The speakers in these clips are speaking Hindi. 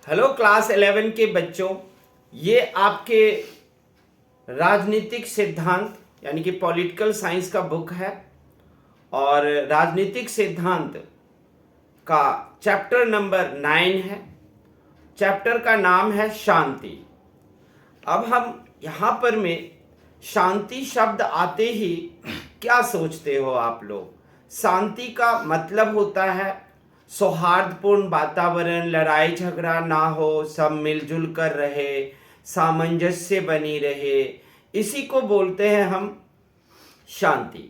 हेलो क्लास 11 के बच्चों, ये आपके राजनीतिक सिद्धांत यानी कि पॉलिटिकल साइंस का बुक है और राजनीतिक सिद्धांत का चैप्टर नंबर 9 है। चैप्टर का नाम है शांति। अब हम यहाँ पर में शांति शब्द आते ही क्या सोचते हो आप लोग? शांति का मतलब होता है सौहार्दपूर्ण वातावरण, लड़ाई झगड़ा ना हो, सब मिलजुल कर रहे, सामंजस्य बनी रहे, इसी को बोलते हैं हम शांति।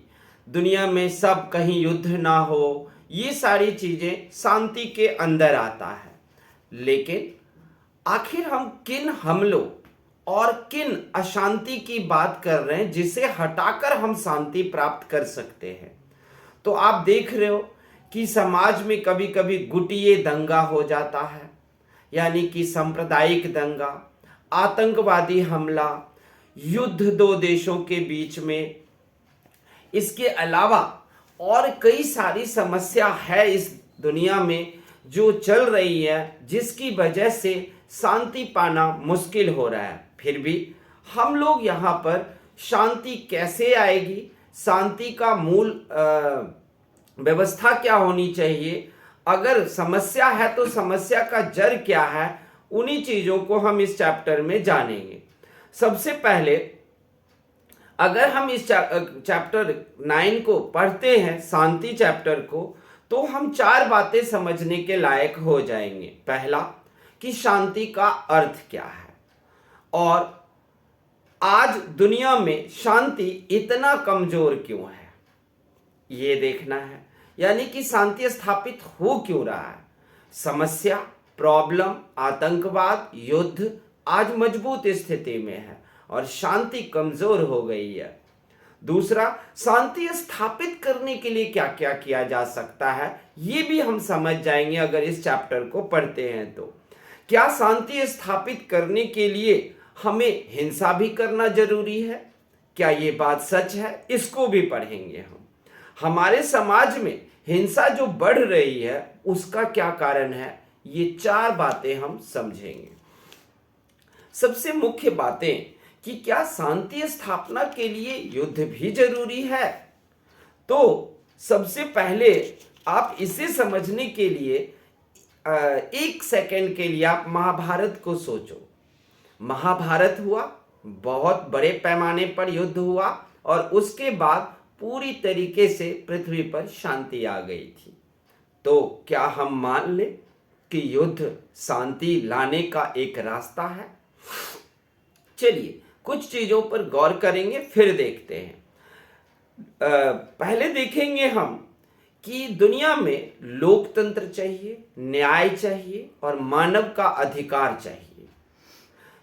दुनिया में सब कहीं युद्ध ना हो, ये सारी चीजें शांति के अंदर आता है। लेकिन आखिर हम किन हमलों और किन अशांति की बात कर रहे हैं जिसे हटाकर हम शांति प्राप्त कर सकते हैं? तो आप देख रहे हो कि समाज में कभी कभी गुटिये दंगा हो जाता है, यानी कि सांप्रदायिक दंगा, आतंकवादी हमला, युद्ध दो देशों के बीच में। इसके अलावा और कई सारी समस्या है इस दुनिया में जो चल रही है, जिसकी वजह से शांति पाना मुश्किल हो रहा है। फिर भी हम लोग यहाँ पर शांति कैसे आएगी, शांति का मूल व्यवस्था क्या होनी चाहिए, अगर समस्या है तो समस्या का जड़ क्या है, उन्हीं चीज़ों को हम इस चैप्टर में जानेंगे। सबसे पहले अगर हम इस चैप्टर 9 को पढ़ते हैं, शांति चैप्टर को, तो हम 4 बातें समझने के लायक हो जाएंगे। पहला कि शांति का अर्थ क्या है और आज दुनिया में शांति इतना कमजोर क्यों है, ये देखना है। यानी कि शांति स्थापित हो क्यों रहा है। समस्या, प्रॉब्लम, आतंकवाद, युद्ध आज मजबूत स्थिति में है और शांति कमजोर हो गई है। दूसरा, शांति स्थापित करने के लिए क्या क्या किया जा सकता है, ये भी हम समझ जाएंगे अगर इस चैप्टर को पढ़ते हैं तो। क्या शांति स्थापित करने के लिए हमें हिंसा भी करना जरूरी है? क्या ये बात सच है? इसको भी पढ़ेंगे हम। हमारे समाज में हिंसा जो बढ़ रही है उसका क्या कारण है, ये 4 बातें हम समझेंगे। सबसे मुख्य बातें कि क्या शांति स्थापना के लिए युद्ध भी जरूरी है? तो सबसे पहले आप इसे समझने के लिए 1 सेकंड के लिए आप महाभारत को सोचो। महाभारत हुआ, बहुत बड़े पैमाने पर युद्ध हुआ और उसके बाद पूरी तरीके से पृथ्वी पर शांति आ गई थी। तो क्या हम मान लें कि युद्ध शांति लाने का एक रास्ता है? चलिए कुछ चीजों पर गौर करेंगे, फिर देखते हैं। पहले देखेंगे हम कि दुनिया में लोकतंत्र चाहिए, न्याय चाहिए और मानव का अधिकार चाहिए।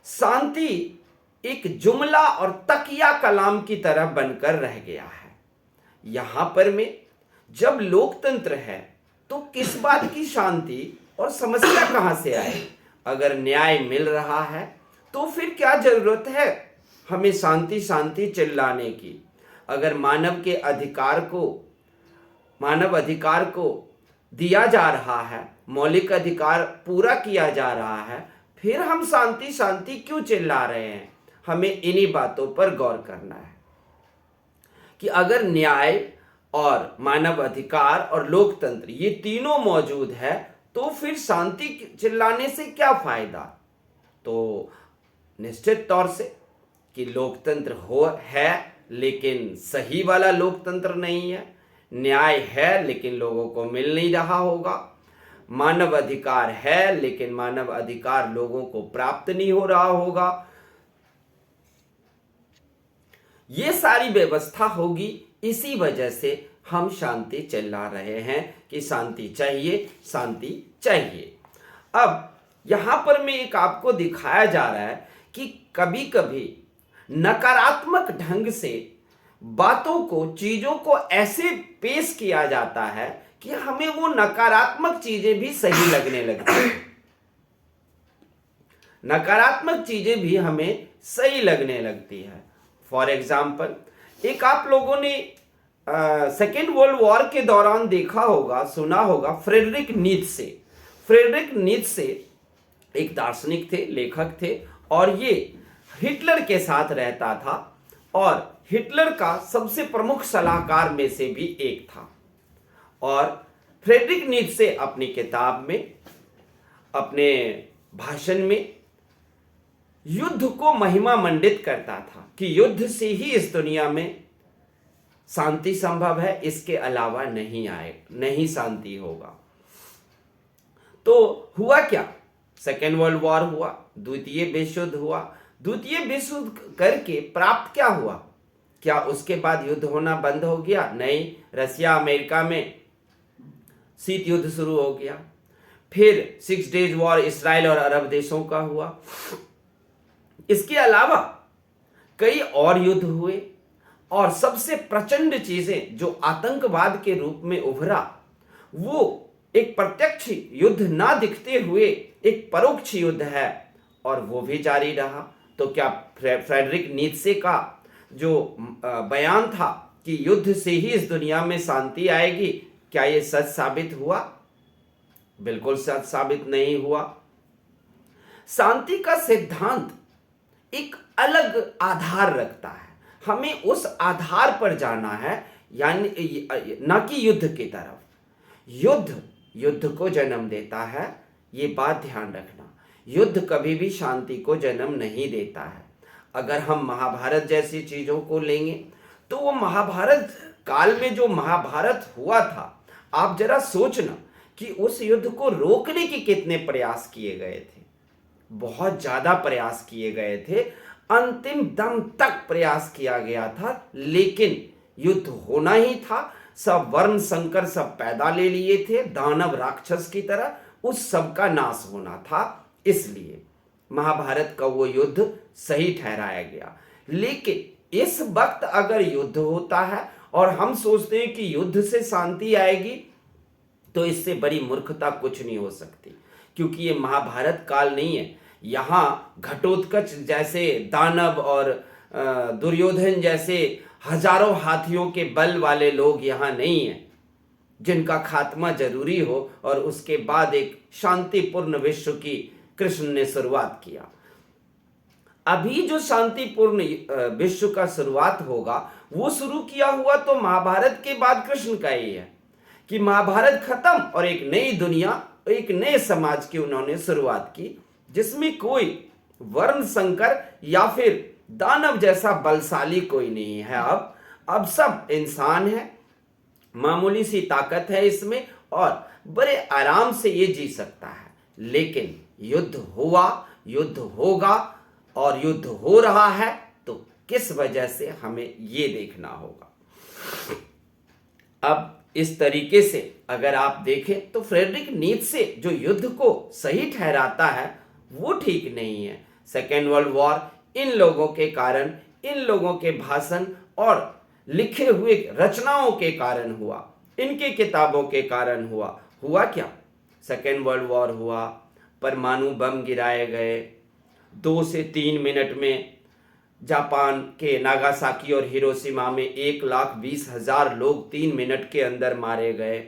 शांति एक जुमला और तकिया कलाम की तरह बनकर रह गया है। यहां पर में जब लोकतंत्र है तो किस बात की शांति और समस्या कहां से आए? अगर न्याय मिल रहा है तो फिर क्या जरूरत है हमें शांति शांति चिल्लाने की? अगर मानव अधिकार को दिया जा रहा है, मौलिक अधिकार पूरा किया जा रहा है, फिर हम शांति शांति क्यों चिल्ला रहे हैं? हमें इन्हीं बातों पर गौर करना है कि अगर न्याय और मानव अधिकार और लोकतंत्र ये तीनों मौजूद है तो फिर शांति चिल्लाने से क्या फायदा? तो निश्चित तौर से कि लोकतंत्र है लेकिन सही वाला लोकतंत्र नहीं है, न्याय है लेकिन लोगों को मिल नहीं रहा होगा, मानव अधिकार है लेकिन मानव अधिकार लोगों को प्राप्त नहीं हो रहा होगा। ये सारी व्यवस्था होगी, इसी वजह से हम शांति चिल्ला रहे हैं कि शांति चाहिए, शांति चाहिए। अब यहां पर मैं एक आपको दिखाया जा रहा है कि कभी कभी नकारात्मक ढंग से बातों को, चीजों को ऐसे पेश किया जाता है कि हमें वो नकारात्मक चीजें भी सही लगने लगती हैं। नकारात्मक चीजें भी हमें सही लगने लगती है। फॉर एग्जाम्पल, एक आप लोगों ने सेकेंड वर्ल्ड वॉर के दौरान देखा होगा, सुना होगा फ्रेडरिक नीत्शे एक दार्शनिक थे, लेखक थे, और ये हिटलर के साथ रहता था और हिटलर का सबसे प्रमुख सलाहकार में से भी एक था। और फ्रेडरिक नीत्शे अपनी किताब में, अपने भाषण में युद्ध को महिमा मंडित करता था कि युद्ध से ही इस दुनिया में शांति संभव है, इसके अलावा नहीं शांति होगा। तो हुआ क्या? सेकेंड वर्ल्ड वॉर हुआ, द्वितीय विश्व युद्ध हुआ। द्वितीय विश्व युद्ध करके प्राप्त क्या हुआ? क्या उसके बाद युद्ध होना बंद हो गया? नहीं, रसिया अमेरिका में शीत युद्ध शुरू हो गया। फिर 6 डेज वॉर इसराइल और अरब देशों का हुआ। इसके अलावा कई और युद्ध हुए, और सबसे प्रचंड चीजें जो आतंकवाद के रूप में उभरा, वो एक प्रत्यक्ष युद्ध ना दिखते हुए एक परोक्ष युद्ध है, और वो भी जारी रहा। तो क्या फ्रेडरिक नीत्शे का जो बयान था कि युद्ध से ही इस दुनिया में शांति आएगी, क्या ये सच साबित हुआ? बिल्कुल सच साबित नहीं हुआ। शांति का सिद्धांत एक अलग आधार रखता है, हमें उस आधार पर जाना है, यानी न कि युद्ध की तरफ। युद्ध को जन्म देता है, ये बात ध्यान रखना। युद्ध कभी भी शांति को जन्म नहीं देता है। अगर हम महाभारत जैसी चीजों को लेंगे तो वो महाभारत काल में जो महाभारत हुआ था, आप जरा सोचना कि उस युद्ध को रोकने के कितने प्रयास किए गए थे। बहुत ज्यादा प्रयास किए गए थे, अंतिम दम तक प्रयास किया गया था, लेकिन युद्ध होना ही था। सब वर्ण संकर सब पैदा ले लिए थे, दानव राक्षस की तरह, उस सब का नाश होना था। इसलिए महाभारत का वो युद्ध सही ठहराया गया। लेकिन इस वक्त अगर युद्ध होता है और हम सोचते हैं कि युद्ध से शांति आएगी, तो इससे बड़ी मूर्खता कुछ नहीं हो सकती, क्योंकि ये महाभारत काल नहीं है। यहाँ घटोत्कच जैसे दानव और दुर्योधन जैसे हजारों हाथियों के बल वाले लोग यहाँ नहीं हैं, जिनका खात्मा जरूरी हो और उसके बाद एक शांतिपूर्ण विश्व की कृष्ण ने शुरुआत किया। अभी जो शांतिपूर्ण विश्व का शुरुआत होगा, वो शुरू किया हुआ तो महाभारत के बाद कृष्ण का ही है, कि महाभारत खत्म और एक नई दुनिया, एक नए समाज की उन्होंने शुरुआत की, जिसमें कोई वर्ण संकर या फिर दानव जैसा बलशाली कोई नहीं है। अब सब इंसान है, मामूली सी ताकत है इसमें, और बड़े आराम से ये जी सकता है। लेकिन युद्ध हुआ, युद्ध होगा और युद्ध हो रहा है, तो किस वजह से हमें ये देखना होगा। अब इस तरीके से अगर आप देखें तो फ्रेडरिक नीत्शे जो युद्ध को सही ठहराता है, वो ठीक नहीं है। सेकेंड वर्ल्ड वॉर इन लोगों के कारण, इन लोगों के भाषण और लिखे हुए रचनाओं के कारण हुआ, इनके किताबों के कारण हुआ। हुआ क्या? सेकेंड वर्ल्ड वॉर हुआ, परमाणु बम गिराए गए, 2 से 3 मिनट में जापान के नागासाकी और हिरोशिमा में 1,20,000 लोग 3 मिनट के अंदर मारे गए।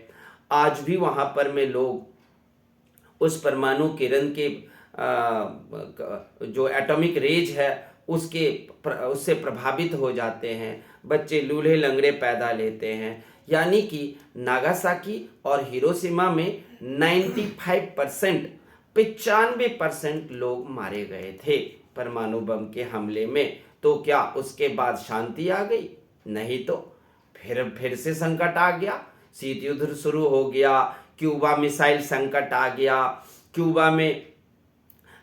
आज भी वहाँ पर में लोग उस परमाणु किरण के जो एटॉमिक रेज है उससे प्रभावित हो जाते हैं। बच्चे लूल्हे लंगड़े पैदा लेते हैं। यानी कि नागासाकी और हिरोशिमा में 95% लोग मारे गए थे परमाणु बम के हमले में। तो क्या उसके बाद शांति आ गई? नहीं, तो फिर से संकट आ गया, शीत युद्ध शुरू हो गया, क्यूबा मिसाइल संकट आ गया, क्यूबा में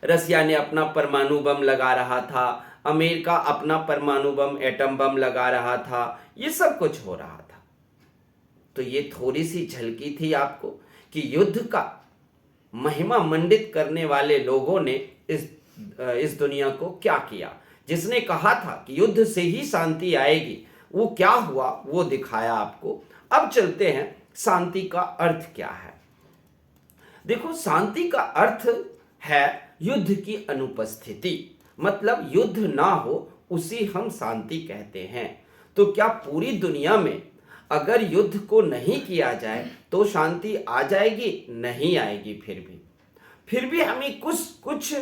रसिया ने अपना परमाणु बम लगा रहा था, अमेरिका अपना परमाणु बम एटम बम लगा रहा था, ये सब कुछ हो रहा था। तो ये थोड़ी सी झलकी थी आपको कि युद्ध का महिमा मंडित करने वाले लोगों ने इस दुनिया को क्या किया। जिसने कहा था कि युद्ध से ही शांति आएगी, वो क्या हुआ वो दिखाया आपको। अब चलते हैं शांति का अर्थ क्या है। देखो, शांति का अर्थ है युद्ध की अनुपस्थिति, मतलब युद्ध ना हो उसी हम शांति कहते हैं। तो क्या पूरी दुनिया में अगर युद्ध को नहीं किया जाए तो शांति आ जाएगी? नहीं आएगी। फिर भी फिर भी हमें कुछ कुछ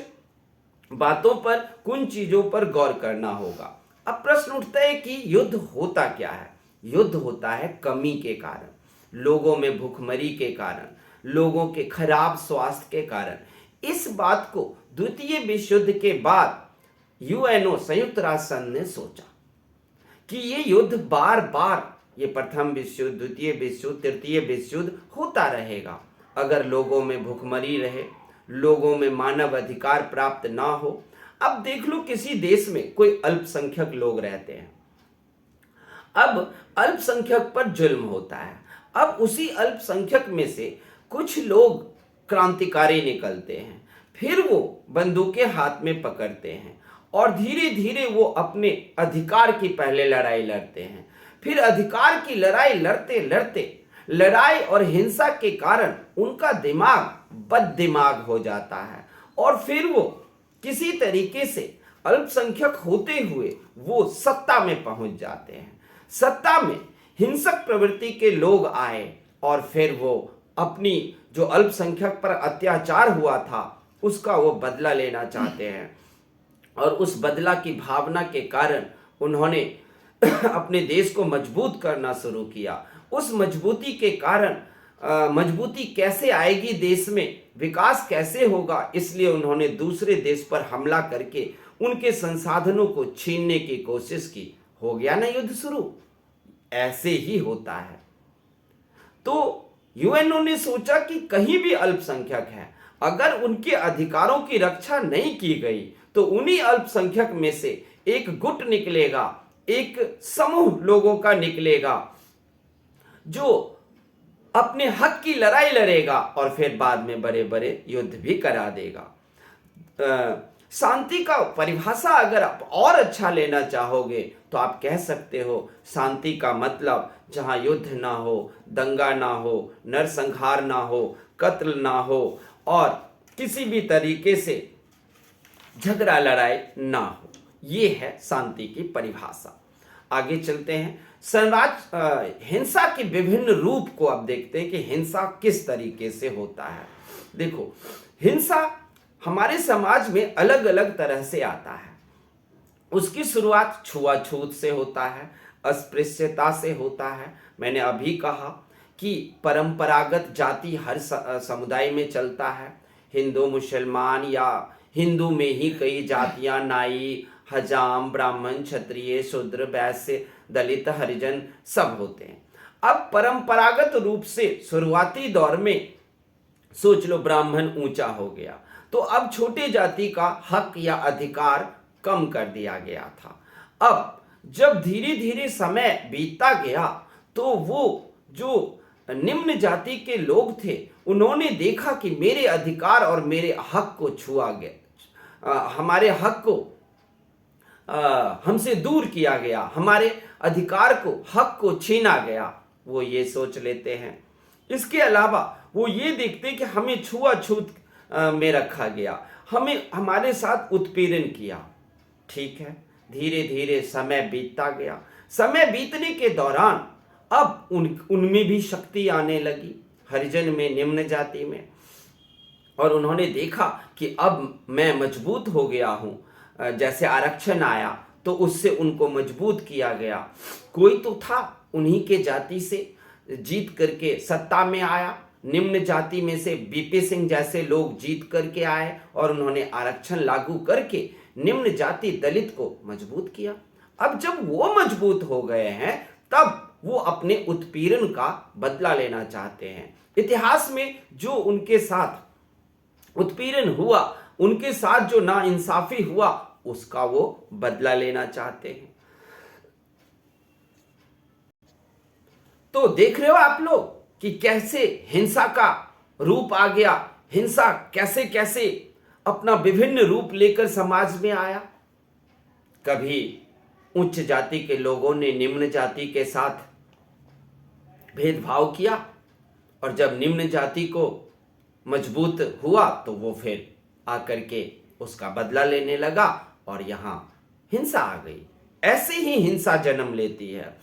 बातों पर, कुछ चीजों पर गौर करना होगा। अब प्रश्न उठता है कि युद्ध होता क्या है? युद्ध होता है कमी के कारण, लोगों में भूखमरी के कारण, लोगों के खराब स्वास्थ्य के कारण। इस बात को द्वितीय विश्व युद्ध के बाद यूएनओ, संयुक्त राष्ट्र संघ ने सोचा कि ये युद्ध बार बार, ये प्रथम विश्व युद्ध, द्वितीय विश्व युद्ध, तृतीय विश्व युद्ध होता रहेगा अगर लोगों में भूखमरी रहे, लोगों में मानव अधिकार प्राप्त ना हो। अब देख लो, किसी देश में कोई अल्पसंख्यक लोग रहते हैं, अब अल्पसंख्यक पर जुल्म होता है। अब उसी अल्पसंख्यक में से कुछ लोग क्रांतिकारी निकलते हैं, फिर वो बंदूकें हाथ में पकड़ते हैं और धीरे धीरे वो अपने अधिकार की पहले लड़ाई लड़ते हैं। फिर अधिकार की लड़ाई लड़ते लड़ते, लड़ाई और हिंसा के कारण उनका दिमाग बददिमाग हो जाता है और फिर वो किसी तरीके से अल्पसंख्यक होते हुए वो सत्ता में पहुंच जाते हैं। सत्ता में हिंसक प्रवृत्ति के लोग आए और फिर वो अपनी जो अल्पसंख्यक पर अत्याचार हुआ था उसका वो बदला लेना चाहते हैं और उस बदला की भावना के कारण उन्होंने अपने देश को मजबूत करना शुरू किया। उस मजबूती के कारण मजबूती कैसे आएगी देश में, विकास कैसे होगा, इसलिए उन्होंने दूसरे देश पर हमला करके उनके संसाधनों को छीनने की कोशिश की। हो गया ना युद्ध शुरू। ऐसे ही होता है। तो यूएनओ ने सोचा कि कहीं भी अल्पसंख्यक है, अगर उनके अधिकारों की रक्षा नहीं की गई तो उन्हीं अल्पसंख्यक में से एक गुट निकलेगा, एक समूह लोगों का निकलेगा जो अपने हक की लड़ाई लड़ेगा और फिर बाद में बड़े बड़े युद्ध भी करा देगा। शांति का परिभाषा अगर आप और अच्छा लेना चाहोगे तो आप कह सकते हो शांति का मतलब जहां युद्ध ना हो, दंगा ना हो, नरसंहार ना हो, कत्ल ना हो और किसी भी तरीके से झगड़ा लड़ाई ना हो। ये है शांति की परिभाषा। आगे चलते हैं। हिंसा के विभिन्न रूप को अब देखते हैं कि हिंसा किस तरीके से होता है। देखो, हिंसा हमारे समाज में अलग अलग तरह से आता है। उसकी शुरुआत छुआछूत से होता है, अस्पृश्यता से होता है। मैंने अभी कहा कि परंपरागत जाति हर समुदाय में चलता है, हिंदू मुसलमान या हिंदू में ही कई जातियां, नाई, हजाम, ब्राह्मण, क्षत्रिय, शूद्र, वैश्य, दलित, हरिजन सब होते हैं। अब परंपरागत रूप से शुरुआती दौर में सोच लो ब्राह्मण ऊंचा हो गया, तो अब छोटे जाति का हक या अधिकार कम कर दिया गया था। अब जब धीरे धीरे समय बीतता गया तो वो जो निम्न जाति के लोग थे उन्होंने देखा कि मेरे अधिकार और मेरे हक को छुआ गया, हमारे हक को हमसे दूर किया गया, हमारे अधिकार को, हक को छीना गया। वो ये सोच लेते हैं। इसके अलावा वो ये देखते हैं कि हमें छुआछूत में रखा गया, हमें हमारे साथ उत्पीड़न किया। ठीक है, धीरे धीरे समय बीतता गया। समय बीतने के दौरान अब उनमें भी शक्ति आने लगी, हरिजन में, निम्न जाति में, और उन्होंने देखा कि अब मैं मजबूत हो गया हूं। जैसे आरक्षण आया तो उससे उनको मजबूत किया गया। कोई तो था उन्हीं के जाति से जीत करके सत्ता में आया, निम्न जाति में से बीपी सिंह जैसे लोग जीत करके आए और उन्होंने आरक्षण लागू करके निम्न जाति दलित को मजबूत किया। अब जब वो मजबूत हो गए हैं तब वो अपने उत्पीड़न का बदला लेना चाहते हैं। इतिहास में जो उनके साथ उत्पीड़न हुआ, उनके साथ जो नाइंसाफी हुआ, उसका वो बदला लेना चाहते हैं। तो देख रहे हो आप लोग कि कैसे हिंसा का रूप आ गया, हिंसा कैसे कैसे अपना विभिन्न रूप लेकर समाज में आया। कभी उच्च जाति के लोगों ने निम्न जाति के साथ भेदभाव किया और जब निम्न जाति को मजबूत हुआ तो वो फिर आकर के उसका बदला लेने लगा और यहां हिंसा आ गई। ऐसे ही हिंसा जन्म लेती है।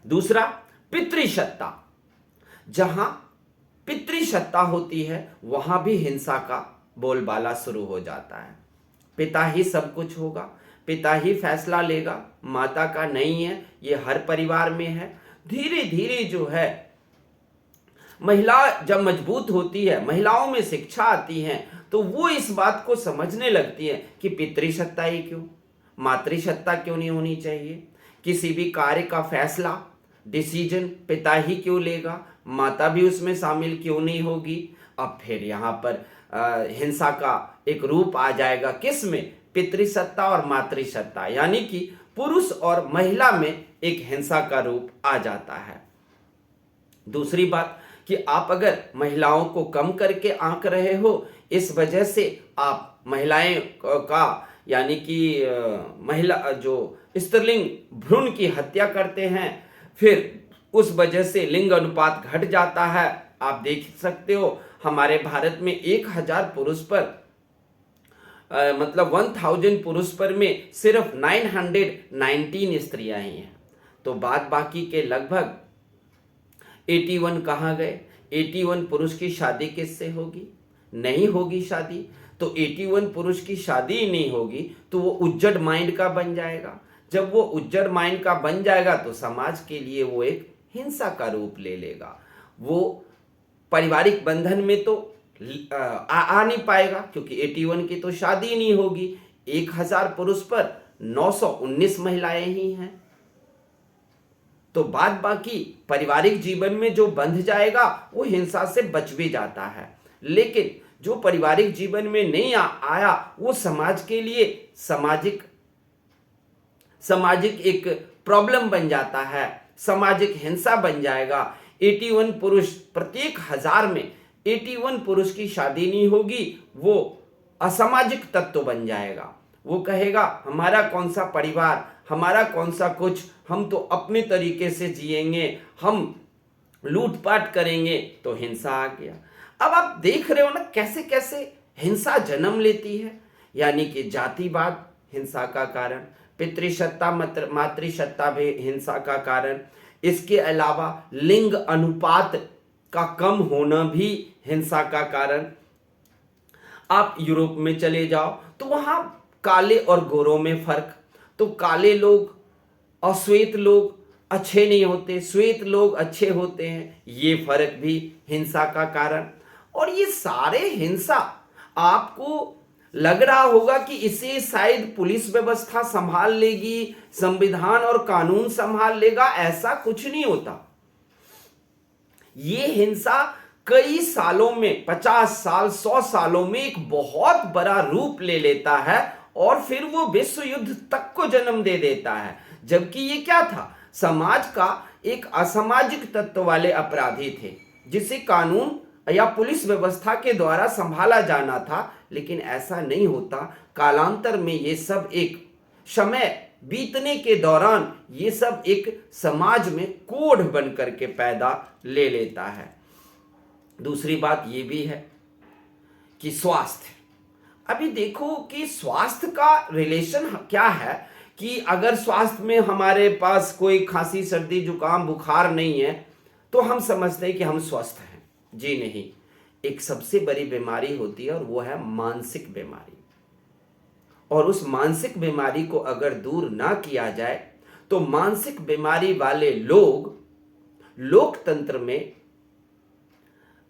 दूसरा, पितृसत्ता, जहां पितृसत्ता होती है वहां भी हिंसा का बोलबाला शुरू हो जाता है। पिता ही सब कुछ होगा, पिता ही फैसला लेगा, माता का नहीं है, ये हर परिवार में है। धीरे धीरे जो है महिला जब मजबूत होती है, महिलाओं में शिक्षा आती है, तो वो इस बात को समझने लगती है कि पितृसत्ता ही क्यों, मातृसत्ता क्यों नहीं होनी चाहिए। किसी भी कार्य का फैसला, डिसीजन पिता ही क्यों लेगा, माता भी उसमें शामिल क्यों नहीं होगी। अब फिर यहाँ पर हिंसा का एक रूप आ जाएगा, किस में, पितृसत्ता और मातृसत्ता, यानी कि पुरुष और महिला में एक हिंसा का रूप आ जाता है। दूसरी बात कि आप अगर महिलाओं को कम करके आंक रहे हो, इस वजह से आप महिलाएं का यानी कि महिला जो स्त्रीलिंग भ्रूण की हत्या करते हैं, फिर उस वजह से लिंग अनुपात घट जाता है। आप देख सकते हो हमारे भारत में 1000 पुरुष पर मतलब 1000 पुरुष पर में सिर्फ 919 स्त्रियां ही हैं। तो बाद बाकी के लगभग 81 कहाँ गए। 81 पुरुष की शादी किससे होगी, नहीं होगी शादी। तो 81 पुरुष की शादी ही नहीं होगी तो वो उज्जड माइंड का बन जाएगा। जब वो उज्जड माइंड का बन जाएगा तो समाज के लिए वो एक हिंसा का रूप ले लेगा। वो पारिवारिक बंधन में तो आ नहीं पाएगा क्योंकि 81 की तो शादी नहीं होगी। 1000 पुरुष पर 919 महिलाएं ही हैं। तो बाद बाकी पारिवारिक जीवन में जो बंध जाएगा वो हिंसा से बच भी जाता है। लेकिन जो पारिवारिक जीवन में नहीं आया वो समाज के लिए सामाजिक एक प्रॉब्लम बन जाता है, सामाजिक हिंसा बन जाएगा। 81 पुरुष, प्रत्येक 1000 में 81 पुरुष की शादी नहीं होगी, वो असामाजिक तत्व बन जाएगा। वो कहेगा हमारा कौन सा परिवार, हमारा कौन सा कुछ, हम तो अपने तरीके से जिएंगे, हम लूटपाट करेंगे। तो हिंसा आ गया। अब आप देख रहे हो ना कैसे कैसे हिंसा जन्म लेती है, यानी कि जातिवाद हिंसा का कारण, पितृसत्ता मातृसत्ता भी हिंसा का कारण, इसके अलावा लिंग अनुपात का कम होना भी हिंसा का कारण। आप यूरोप में चले जाओ तो वहां काले और गोरों में फर्क, तो काले लोग और श्वेत लोग अच्छे नहीं होते, श्वेत लोग अच्छे होते हैं, ये फर्क भी हिंसा का कारण। और ये सारे हिंसा आपको लग रहा होगा कि इसे शायद पुलिस व्यवस्था संभाल लेगी, संविधान और कानून संभाल लेगा, ऐसा कुछ नहीं होता। ये हिंसा कई सालों में, 50 साल 100 सालों में एक बहुत बड़ा रूप ले लेता है और फिर वो विश्व युद्ध तक को जन्म दे देता है। जबकि ये क्या था, समाज का एक असामाजिक तत्व वाले अपराधी थे जिसे कानून या पुलिस व्यवस्था के द्वारा संभाला जाना था, लेकिन ऐसा नहीं होता। कालांतर में ये सब एक समय बीतने के दौरान ये सब एक समाज में कोड बन करके पैदा ले लेता है। दूसरी बात ये भी है कि स्वास्थ्य, अभी देखो कि स्वास्थ्य का रिलेशन क्या है कि अगर स्वास्थ्य में हमारे पास कोई खांसी सर्दी जुकाम बुखार नहीं है तो हम समझते हैं कि हम स्वस्थ हैं। जी नहीं, एक सबसे बड़ी बीमारी होती है और वो है मानसिक बीमारी। और उस मानसिक बीमारी को अगर दूर ना किया जाए तो मानसिक बीमारी वाले लोग लोकतंत्र में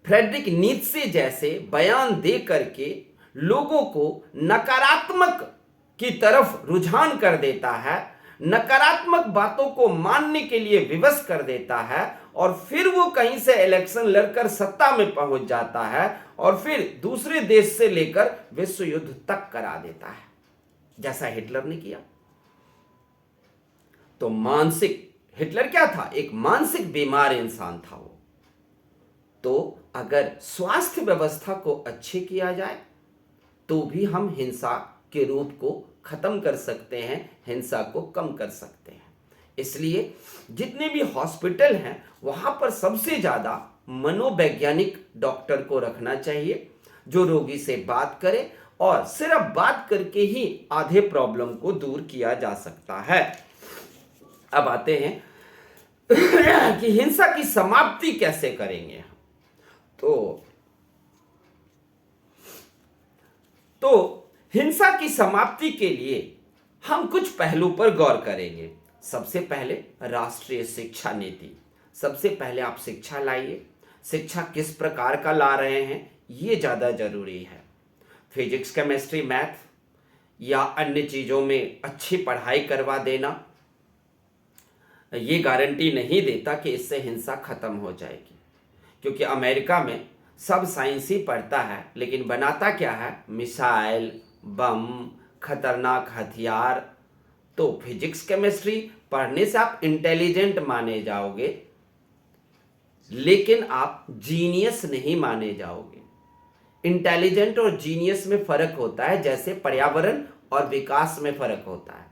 फ्रेडरिक नीत्शे जैसे बयान दे करके लोगों को नकारात्मक की तरफ रुझान कर देता है, नकारात्मक बातों को मानने के लिए विवश कर देता है और फिर वो कहीं से इलेक्शन लड़कर सत्ता में पहुंच जाता है और फिर दूसरे देश से लेकर विश्व युद्ध तक करा देता है, जैसा हिटलर ने किया। तो हिटलर क्या था, एक मानसिक बीमार इंसान था वो। तो अगर स्वास्थ्य व्यवस्था को अच्छे किया जाए तो भी हम हिंसा के रूप को खत्म कर सकते हैं, हिंसा को कम कर सकते हैं। इसलिए जितने भी हॉस्पिटल हैं वहां पर सबसे ज्यादा मनोवैज्ञानिक डॉक्टर को रखना चाहिए जो रोगी से बात करे और सिर्फ बात करके ही आधे प्रॉब्लम को दूर किया जा सकता है। अब आते हैं कि हिंसा की समाप्ति कैसे करेंगे। तो हिंसा की समाप्ति के लिए हम कुछ पहलू पर गौर करेंगे। सबसे पहले राष्ट्रीय शिक्षा नीति। सबसे पहले आप शिक्षा लाइए। शिक्षा किस प्रकार का ला रहे हैं ये ज़्यादा जरूरी है। फिजिक्स, केमिस्ट्री, मैथ या अन्य चीज़ों में अच्छी पढ़ाई करवा देना ये गारंटी नहीं देता कि इससे हिंसा खत्म हो जाएगी, क्योंकि अमेरिका में सब साइंस ही पढ़ता है लेकिन बनाता क्या है? मिसाइल, बम, खतरनाक हथियार। तो फिजिक्स, केमिस्ट्री पढ़ने से आप इंटेलिजेंट माने जाओगे लेकिन आप जीनियस नहीं माने जाओगे। इंटेलिजेंट और जीनियस में फर्क होता है, जैसे पर्यावरण और विकास में फर्क होता है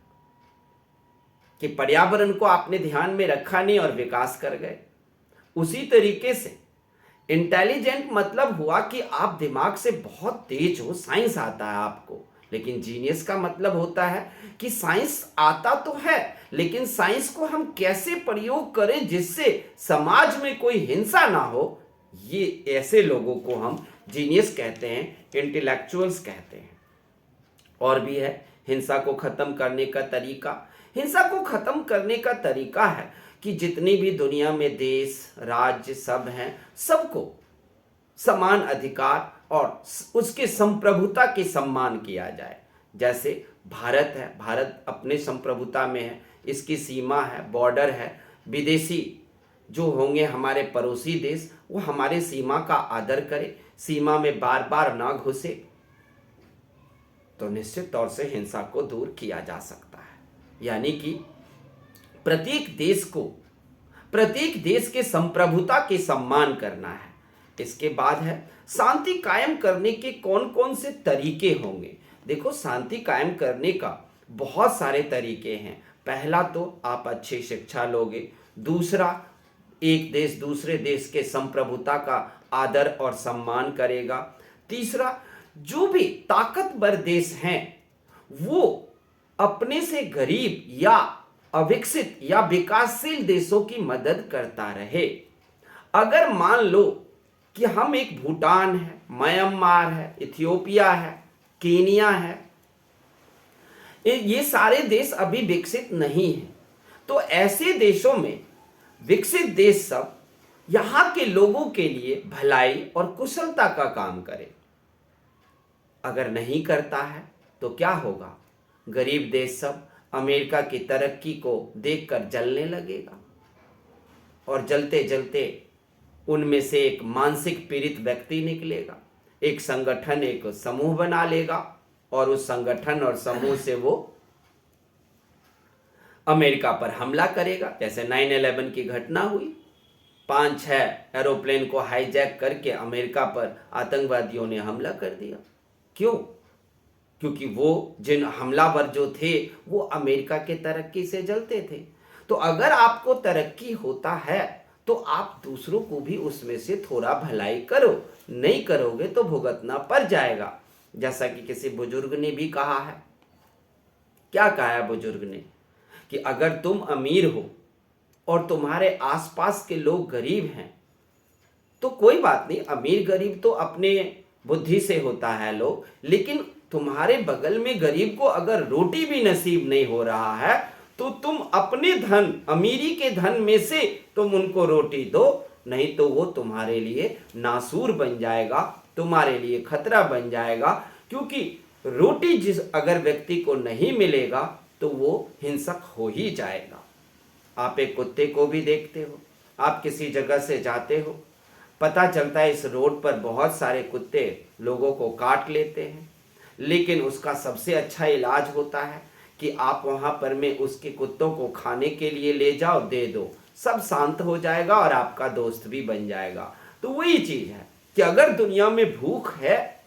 कि पर्यावरण को आपने ध्यान में रखा नहीं और विकास कर गए। उसी तरीके से इंटेलिजेंट मतलब हुआ कि आप दिमाग से बहुत तेज हो, साइंस आता है आपको। लेकिन जीनियस का मतलब होता है कि साइंस आता तो है लेकिन साइंस को हम कैसे प्रयोग करें जिससे समाज में कोई हिंसा ना हो। ये ऐसे लोगों को हम जीनियस कहते हैं, इंटेलेक्चुअल्स कहते हैं। और भी है हिंसा को खत्म करने का तरीका। हिंसा को खत्म करने का तरीका है कि जितनी भी दुनिया में देश, राज्य सब हैं, सबको समान अधिकार और उसके संप्रभुता के सम्मान किया जाए। जैसे भारत है, भारत अपने संप्रभुता में है, इसकी सीमा है, बॉर्डर है। विदेशी जो होंगे हमारे पड़ोसी देश, वो हमारे सीमा का आदर करे, सीमा में बार बार ना घुसे, तो निश्चित तौर से हिंसा को दूर किया जा सकता है। यानी कि प्रत्येक देश के संप्रभुता के सम्मान करना है। इसके बाद है शांति कायम करने के कौन कौन से तरीके होंगे। देखो, शांति कायम करने का बहुत सारे तरीके हैं। पहला तो आप अच्छी शिक्षा लोगे। दूसरा, एक देश दूसरे देश के संप्रभुता का आदर और सम्मान करेगा। तीसरा, जो भी ताकतवर देश हैं वो अपने से गरीब या अविकसित या विकासशील देशों की मदद करता रहे। अगर मान लो कि हम एक भूटान है, म्यांमार है, इथियोपिया है, केनिया है, ये सारे देश अभी विकसित नहीं हैं, तो ऐसे देशों में विकसित देश सब यहां के लोगों के लिए भलाई और कुशलता का काम करे। अगर नहीं करता है तो क्या होगा? गरीब देश सब अमेरिका की तरक्की को देखकर जलने लगेगा और जलते जलते उनमें से एक मानसिक पीड़ित व्यक्ति निकलेगा। एक संगठन, एक समूह बना लेगा और उस संगठन और समूह से वो अमेरिका पर हमला करेगा। जैसे 9/11 की घटना हुई, 5-6 एरोप्लेन को हाईजैक करके अमेरिका पर आतंकवादियों ने हमला कर दिया। क्यों? क्योंकि वो जिन हमलावर जो थे वो अमेरिका के तरक्की से जलते थे। तो अगर आपको तरक्की होता है तो आप दूसरों को भी उसमें से थोड़ा भलाई करो, नहीं करोगे तो भुगतना पड़ जाएगा। जैसा कि किसी बुजुर्ग ने भी कहा है। क्या कहा है बुजुर्ग ने? कि अगर तुम अमीर हो और तुम्हारे आसपास के लोग गरीब हैं तो कोई बात नहीं, अमीर गरीब तो अपने बुद्धि से होता है लोग, लेकिन तुम्हारे बगल में गरीब को अगर रोटी भी नसीब नहीं हो रहा है तो तुम अपने धन, अमीरी के धन में से तुम उनको रोटी दो, नहीं तो वो तुम्हारे लिए नासूर बन जाएगा, तुम्हारे लिए खतरा बन जाएगा। क्योंकि रोटी जिस अगर व्यक्ति को नहीं मिलेगा तो वो हिंसक हो ही जाएगा। आप एक कुत्ते को भी देखते हो, आप किसी जगह से जाते हो, पता चलता है इस रोड पर बहुत सारे कुत्ते लोगों को काट लेते हैं, लेकिन उसका सबसे अच्छा इलाज होता है कि आप वहां पर में उसके कुत्तों को खाने के लिए ले जाओ, दे दो, सब शांत हो जाएगा और आपका दोस्त भी बन जाएगा। तो वही चीज है कि अगर दुनिया में भूख है,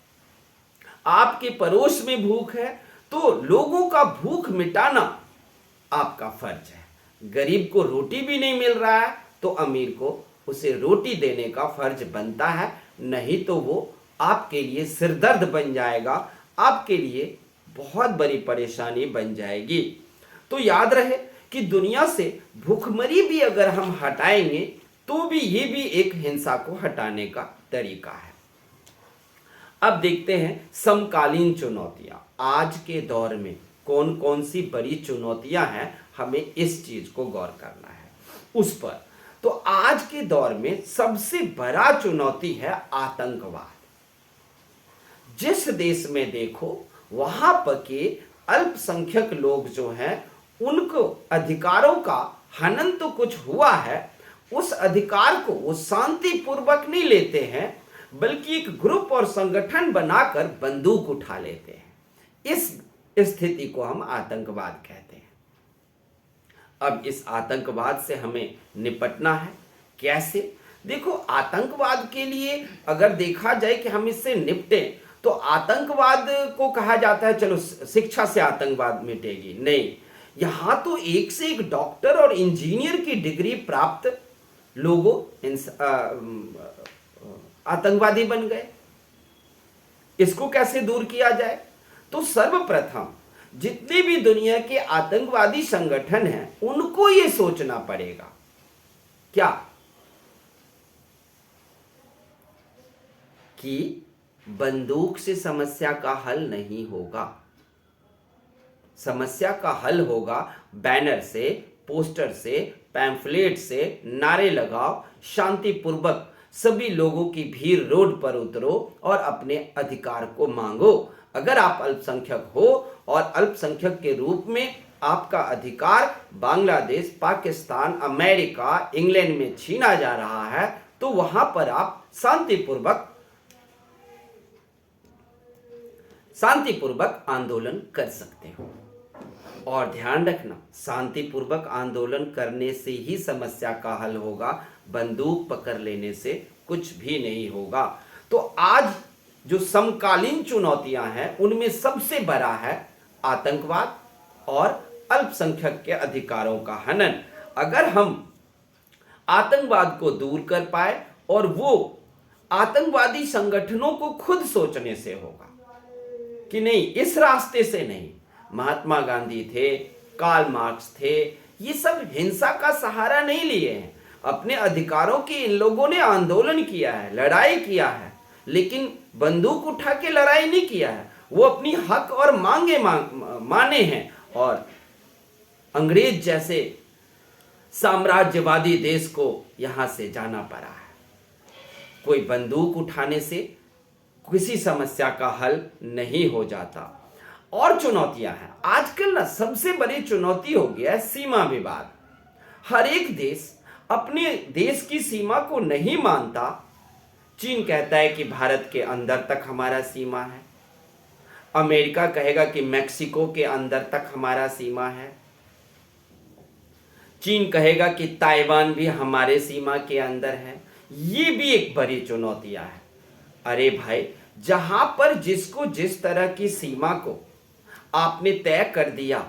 आपके पड़ोस में भूख है, तो लोगों का भूख मिटाना आपका फर्ज है। गरीब को रोटी भी नहीं मिल रहा है तो अमीर को उसे रोटी देने का फर्ज बनता है, नहीं तो वो आपके लिए सिरदर्द बन जाएगा, आपके लिए बहुत बड़ी परेशानी बन जाएगी। तो याद रहे कि दुनिया से भूखमरी भी अगर हम हटाएंगे तो भी ये भी एक हिंसा को हटाने का तरीका है। अब देखते हैं समकालीन चुनौतियां। आज के दौर में कौन कौन सी बड़ी चुनौतियां हैं, हमें इस चीज को गौर करना है उस पर। तो आज के दौर में सबसे बड़ा चुनौती है आतंकवाद। जिस देश में देखो वहां पर के अल्पसंख्यक लोग जो हैं उनको अधिकारों का हनन तो कुछ हुआ है, उस अधिकार को वो शांतिपूर्वक नहीं लेते हैं, बल्कि एक ग्रुप और संगठन बनाकर बंदूक उठा लेते हैं। इस स्थिति को हम आतंकवाद कहते हैं। अब इस आतंकवाद से हमें निपटना है कैसे? देखो, आतंकवाद के लिए अगर देखा जाए कि हम इससे निपटे, तो आतंकवाद को कहा जाता है चलो शिक्षा से आतंकवाद मिटेगी। नहीं, यहां तो एक से एक डॉक्टर और इंजीनियर की डिग्री प्राप्त लोगों आतंकवादी बन गए। इसको कैसे दूर किया जाए? तो सर्वप्रथम जितने भी दुनिया के आतंकवादी संगठन हैं उनको ये सोचना पड़ेगा क्या कि बंदूक से समस्या का हल नहीं होगा। समस्या का हल होगा बैनर से, पोस्टर से, पैम्फलेट से, नारे लगाओ, शांतिपूर्वक सभी लोगों की भीड़ रोड पर उतरो और अपने अधिकार को मांगो। अगर आप अल्पसंख्यक हो और अल्पसंख्यक के रूप में आपका अधिकार बांग्लादेश, पाकिस्तान, अमेरिका, इंग्लैंड में छीना जा रहा है, तो वहां पर आप शांतिपूर्वक आंदोलन कर सकते हो। और ध्यान रखना, शांतिपूर्वक आंदोलन करने से ही समस्या का हल होगा, बंदूक पकड़ लेने से कुछ भी नहीं होगा। तो आज जो समकालीन चुनौतियां हैं उनमें सबसे बड़ा है आतंकवाद और अल्पसंख्यक के अधिकारों का हनन। अगर हम आतंकवाद को दूर कर पाए, और वो आतंकवादी संगठनों को खुद सोचने से होगा कि नहीं, इस रास्ते से नहीं। महात्मा गांधी थे, कार्ल मार्क्स थे, ये सब हिंसा का सहारा नहीं लिए हैं। अपने अधिकारों के इन लोगों ने आंदोलन किया है, लड़ाई किया है, लेकिन बंदूक उठा के लड़ाई नहीं किया है। वो अपनी हक और मांगे माने हैं, और अंग्रेज जैसे साम्राज्यवादी देश को यहां से जाना पड़ा है। कोई बंदूक उठाने से किसी समस्या का हल नहीं हो जाता। और चुनौतियां हैं आजकल ना, सबसे बड़ी चुनौती हो गया है सीमा विवाद। हर एक देश अपने देश की सीमा को नहीं मानता। चीन कहता है कि भारत के अंदर तक हमारा सीमा है, अमेरिका कहेगा कि मैक्सिको के अंदर तक हमारा सीमा है, चीन कहेगा कि ताइवान भी हमारे सीमा के अंदर है। ये भी एक बड़ी चुनौतियां है। अरे भाई, जहां पर जिसको जिस तरह की सीमा को आपने तय कर दिया,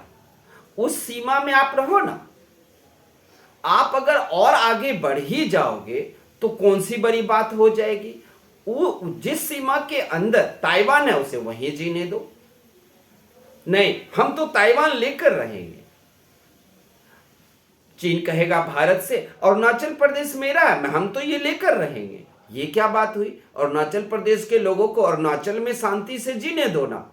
उस सीमा में आप रहो ना। आप अगर और आगे बढ़ ही जाओगे तो कौन सी बड़ी बात हो जाएगी? वो जिस सीमा के अंदर ताइवान है उसे वहीं जीने दो। नहीं, हम तो ताइवान लेकर रहेंगे। चीन कहेगा भारत से अरुणाचल प्रदेश मेरा है, हम तो ये लेकर रहेंगे। ये क्या बात हुई? अरुणाचल प्रदेश के लोगों को अरुणाचल में शांति से जीने दो ना।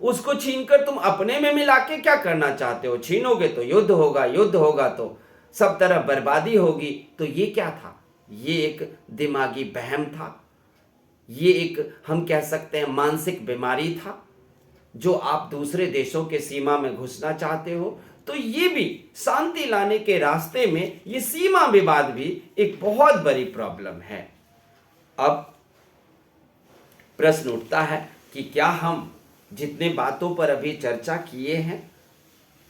उसको छीनकर तुम अपने में मिला के क्या करना चाहते हो? छीनोगे तो युद्ध होगा, युद्ध होगा तो सब तरफ बर्बादी होगी। तो ये क्या था? ये एक दिमागी वहम था, ये एक हम कह सकते हैं मानसिक बीमारी था, जो आप दूसरे देशों के सीमा में घुसना चाहते हो। तो ये भी शांति लाने के रास्ते में ये सीमा विवाद भी एक बहुत बड़ी प्रॉब्लम है। अब प्रश्न उठता है कि क्या हम जितने बातों पर अभी चर्चा किए हैं,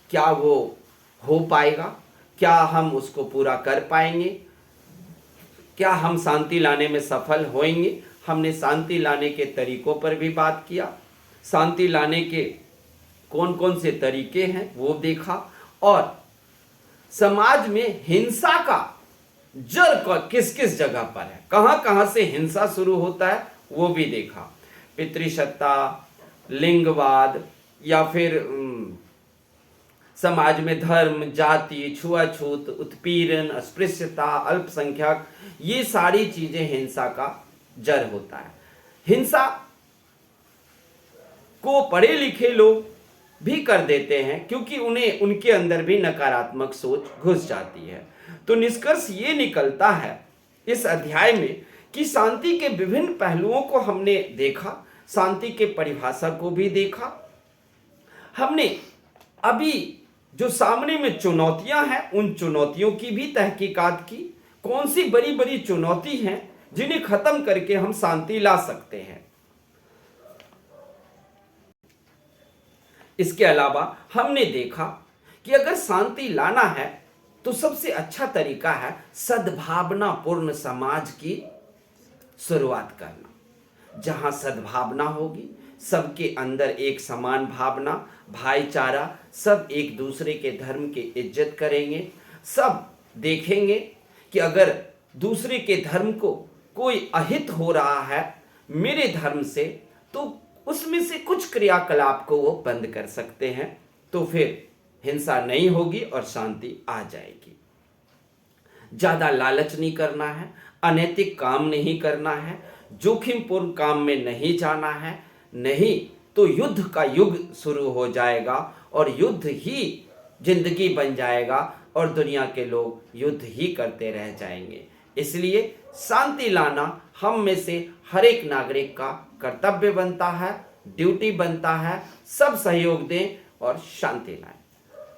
क्या वो हो पाएगा? क्या हम उसको पूरा कर पाएंगे? क्या हम शांति लाने में सफल होंगे? हमने शांति लाने के तरीकों पर भी बात किया, शांति लाने के कौन कौन से तरीके हैं वो देखा, और समाज में हिंसा का जड़ किस किस जगह पर है, कहां कहां से हिंसा शुरू होता है वो भी देखा। पितृसत्ता, लिंगवाद, या फिर समाज में धर्म, जाति, छुआछूत, उत्पीड़न, अस्पृश्यता, अल्पसंख्यक, ये सारी चीजें हिंसा का जड़ होता है। हिंसा को पढ़े लिखे लोग भी कर देते हैं क्योंकि उन्हें उनके अंदर भी नकारात्मक सोच घुस जाती है। तो निष्कर्ष ये निकलता है इस अध्याय में कि शांति के विभिन्न पहलुओं को हमने देखा, शांति के परिभाषा को भी देखा। हमने अभी जो सामने में चुनौतियां हैं उन चुनौतियों की भी तहकीकात की, कौन सी बड़ी बड़ी चुनौती हैं जिन्हें खत्म करके हम शांति ला सकते हैं। इसके अलावा हमने देखा कि अगर शांति लाना है तो सबसे अच्छा तरीका है सद्भावना पूर्ण समाज की शुरुआत करना। जहां सद्भावना होगी, सबके अंदर एक समान भावना, भाईचारा, सब एक दूसरे के धर्म की इज्जत करेंगे, सब देखेंगे कि अगर दूसरे के धर्म को कोई अहित हो रहा है मेरे धर्म से, तो उसमें से कुछ क्रियाकलाप को वो बंद कर सकते हैं, तो फिर हिंसा नहीं होगी और शांति आ जाएगी। ज्यादा लालच नहीं करना है, अनैतिक काम नहीं करना है, जोखिमपूर्ण काम में नहीं जाना है, नहीं तो युद्ध का युग शुरू हो जाएगा और युद्ध ही जिंदगी बन जाएगा और दुनिया के लोग युद्ध ही करते रह जाएंगे। इसलिए शांति लाना हम में से हर एक नागरिक का कर्तव्य बनता है, ड्यूटी बनता है। सब सहयोग दें और शांति लाएं।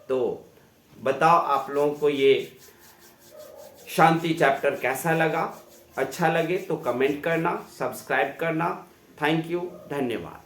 तो बताओ आप लोगों को ये शांति चैप्टर कैसा लगा? अच्छा लगे तो कमेंट करना, सब्सक्राइब करना। थैंक यू, धन्यवाद।